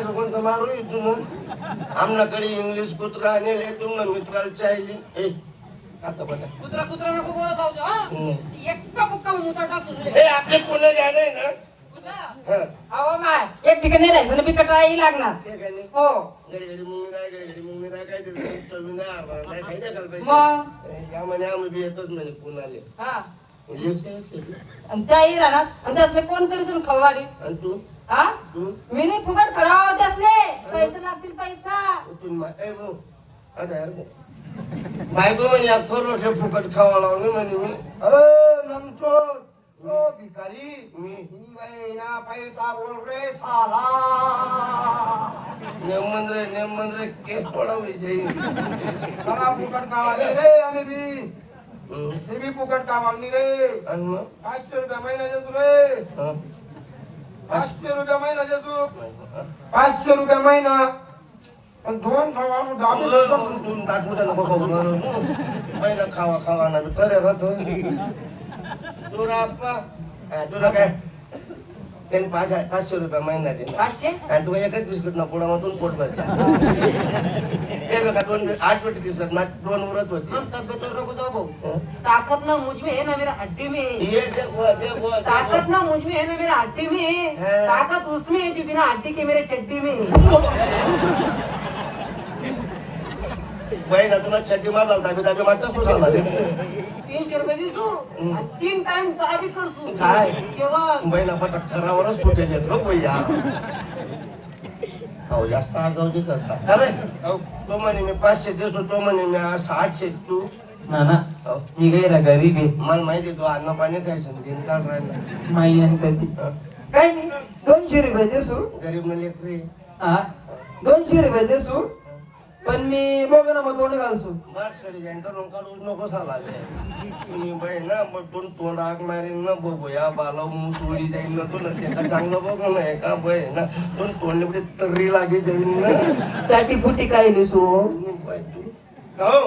कोणतं मारू इथून आमनाकडे इंग्लिश कुत्रा आणले तुमनं मित्राला चायली ए आता बघा कुत्रा कुत्रा नको बोलत आहोत हा एकटा बुक्का मुता टाकून ए आपले पुणे जाणे ना अहो माय एक ठिकाणी राहायचं ना बिकटाही लागणार हो घडी मुंगी राय काय ते चवी नाही आरणार नाही काही नाही करायला मग पाहिजे या म्हणे आम्ही बी येतच म्हणे पुण्याले हा येस काय आणि त्याही राहणार आणि त्यासले कोण करीसन खवाडी आणि तू हा तू मी नाही फुकट खडावा त्यासले पैसे लागतील पैसा ए मो आता यार बायको म्हणे अख्खर वर्ष फुकट खावा लावून म्हणे मी लमचोट ओ भिकारी मी हिनी बाई ना पैसा बोल रे साला नेमन रे केस पडावी जाई बघा फुकट कामाले रे आम्ही बी हे बी फुकट कामावनी रे आणि मग 500 रुपये महिना देतो रे 500 रुपये महिना देतो 500 रुपये महिना आणि 2 सव्वा तुम्ही दाखवता नको खाऊ पहिला खावा ना करे राहतो तुला आप्पा तुला काय त्यांनी 500 रुपये महिना दे 500 आणि तुला एकच बिस्कुट ना पोडा मधून पोट भरच्या हे बघा 8 पेटी दिसत ना 2 उरत होती हम तबियत रोको दो भाऊ ताकत ना मुझ में है ना मेरा हड्डी में है ये देखो ताकत ना मुझ में है ना मेरा हड्डी में है ताकत उसमें है जो बिना हड्डी के मेरे चड्डी में है बाई ना तुला चड्डी मारला दाबी मारता तू झाला 300 रुपये दिसू आणि 3 टाइम दाबी करसू काय केव्हा बाई ना पटा खरावरच फुटे देत रो भैया हो जास्त आगावती कसा अरे तो म्हणे मी 500 देतो तो म्हणे मी 800 तू ना मी गैरा गरीब आहे मला माहिती तू अन्न पाणी खायचं दिन काढ राहिला माहिती कधी काय नाही 200 रुपये देसू गरीब न लेकरी हा 200 रुपये देसू पण मी बघ ना मग तोंड घालसू बार सडी जाईन तर काढू नको सालाले तुम्ही बाई ना मग तोंड आग मारीन ना बघू या बाला मुसोडी जाईन ना तुला ते का चांगलं बघू ना का बाई ना तोंड एवढी तर्री लागे जाईन ना चाटी फुटी काय देसू बाई तू हो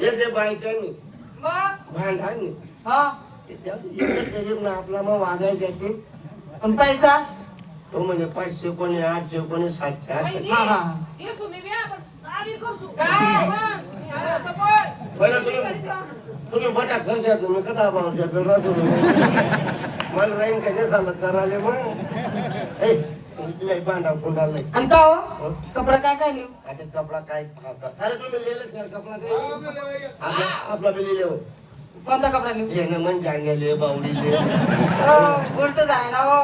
ये जे बायकांनी भांडांनी हा गरीब ना आपला मग वागायचे ते पण पैसा तो म्हणजे 500 कोणी 800 कोणी 700 असं हा हा तुम्ही बटा खर्चा तुम्ही कथा पाहून मला राहीन काय नाही झालं कराले मग भांडा कुंडाल नाही आणि का हो कपडा काय काय लिहू आता कपडा काय अरे तुम्ही लिहिलंच का कपडा काय आपला बी लिहिले हो कोणता कपडा लिहू ये ना मन जांगेले बावडीले उलट जाय ना हो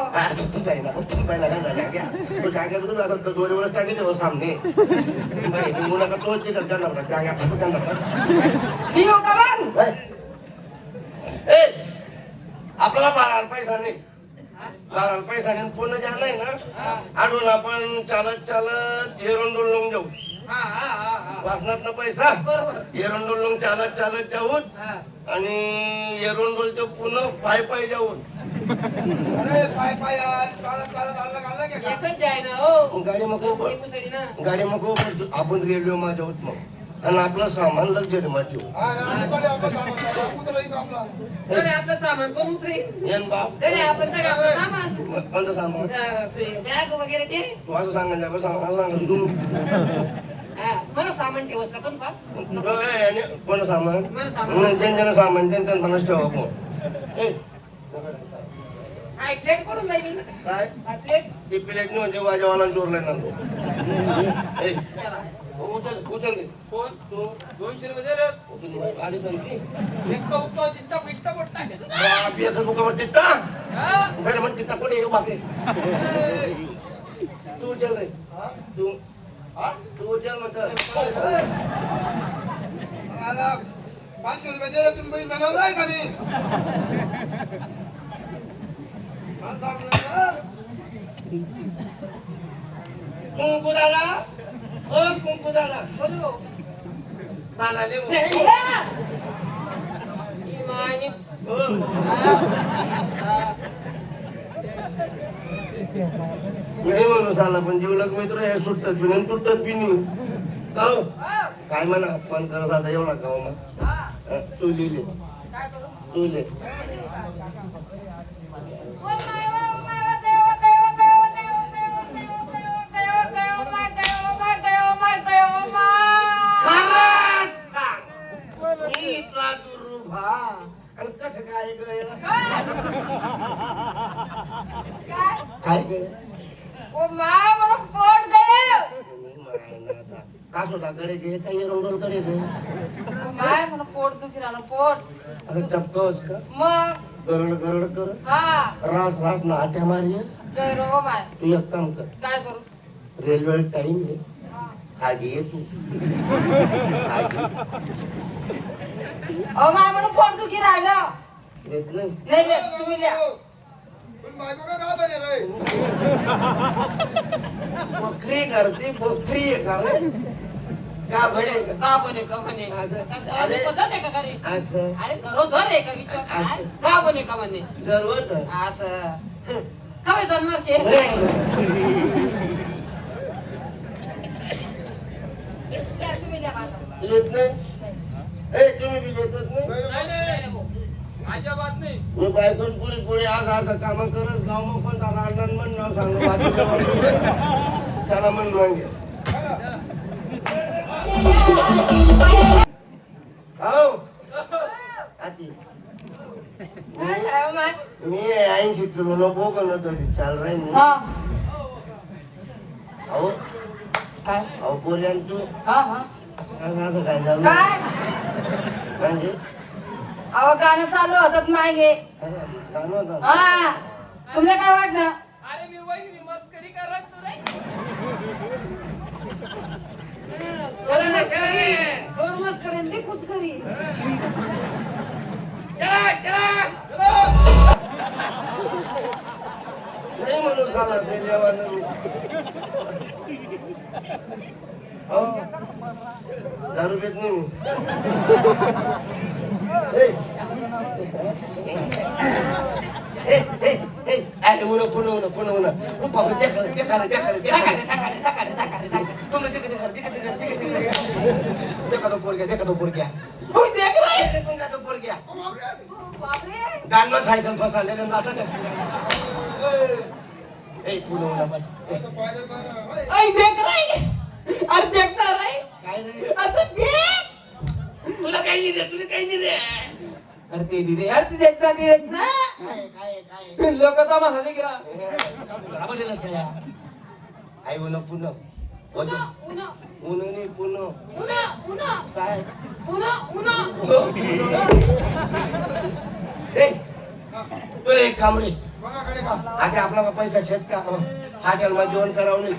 पहिला काय झाला क्या तो जांग्या तुम्ही आता दोरीवरच टाकेल हो सामने मुला का तोच नाही करता ना जांग्या लिहू का मग ए आपल्याला 12 पैसा नाही 12 पैसा नाही पुन्हा जाणार ना आडून आपण चालत एरंडोल जाऊ वासनात ना पैसा एरंडोल चालत जाऊन आणि एरंडोल तो पुन्हा पाय जाऊन अरे पाय एकच जाय ना हो गाडी मग आपण रेल्वे मध्ये जाऊत मग आणि आपलं सामान लक्झरी मध्ये ठेवू आपलं सामान कोण उतरे येन बाप आपण आपलं सामान कोणतं सामान बॅग वगैरे ते तू असं सांगायचं सांगायला तू मला सामान ठेवस का पण कोण सामान मला सामान ज्यांना सामान त्यांना मनाच ठेवा आपण प्लेट कडून जाईल काय प्लेट ती प्लेट नाही म्हणजे वाजेवाला चोरलाय ना तो उचल कोण तू 200 रुपये दे रे गाडी बनती बुक्का तित्ता पिट्टा पडता बाप येतं बुका मग टिट्टा पहिले मग टिट्टा कोणी येऊ बाकी तू उचल रे तू उचल मग 500 रुपये दे रे तुम्ही बैल बनवलं आहे का मी कुंकू दादा ओ कुंकू दादा बोलो पानाले नाही म्हणून झाला पण जीवलग मित्र हे सुटतात बी नाही तुटतात बी नाही गाव काय म्हणा फोन करत आता एवढा गाव मग तू लिहिले तू लिहिले ओ माय मला पोट गए. कासोटाकडे घे काही रोंडोलकडे घे ओ माय मला पोट दुखी राहिलं पोट. असं चपकावस का मग गरड गरड कर हा रास रास ना आट्या मारिये गैर हो माय तू एक काम कर काय करू. रेल्वे टाइम आहे आगी ये तू आगी ओ माय मला पोट दुखी राहिलं. येत नाही नाही नाही तुम्ही द्या. पण बायको का गाव बने रे बकरी करते बकरी आहे का रे का बने का का बने का बने असं. अरे पद्धत आहे का घरी. असं अरे घरोघर आहे का विचार असं. का बने का बने गर्वत असं कवे जन्मार शे. द्या, तुम्ही द्या माझा. येत नाही ए तुम्ही बी येतच नाही अजिबात नाही. मी बायकोन पुढे पुढे असं असं काम करत गाव मग पण रांडण म्हण नाव सांगू चला म्हण मागे हो आती काय आहे माय. मी 80 किलो न बोकन तरी चाल राही मी हा अहो काय अहो पोऱ्यान तू हा हा असं असं काय झालं काय म्हणजे अहो गाणं चालू होतं मागे. गाणं होतं. हा तुला काय वाटलं. अरे मी वहिनी मस्करी करत तू नाही. दोन मस्त करेन ते कुछ करी. नाही म्हणून झाला ते जेवण हो दारू पेत नाही मी अरे पुन्हा तुम्ही देखा तो पोरग्या गाडनं सायकल फसायला जातात ए पुन्हा पायदल मारा ऐ देख रे. अरे देखणार रे. काय रे आता देख. तुला काही नाही रे तुला काही नाही रे अरे ते रे अरे ते देखना ते देखना. काय लोक तमाशा देख रहा. आई बोल पुन्हा उन्हा ऊन नाही पुन्हा उन्हा उन्हा काय उन्हा तुला एक काम रे कोणाकडे का आता आपला पैसा शेत का हॉटेलमा जेवण करावं नाही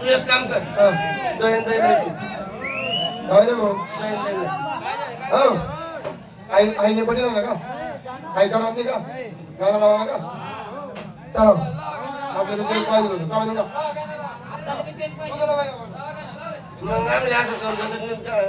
तू एक काम कर दहीन दही तू काय रे भाऊ दहीन दही हो आईने पटेल ना का आई करणार नाही का गाणं लावा का चला आपल्याला ते पाहिजे होतं चला निघा आपल्याला बी तेच पाहिजे. चला बाई. मग आम्ही असं समजत नाही काय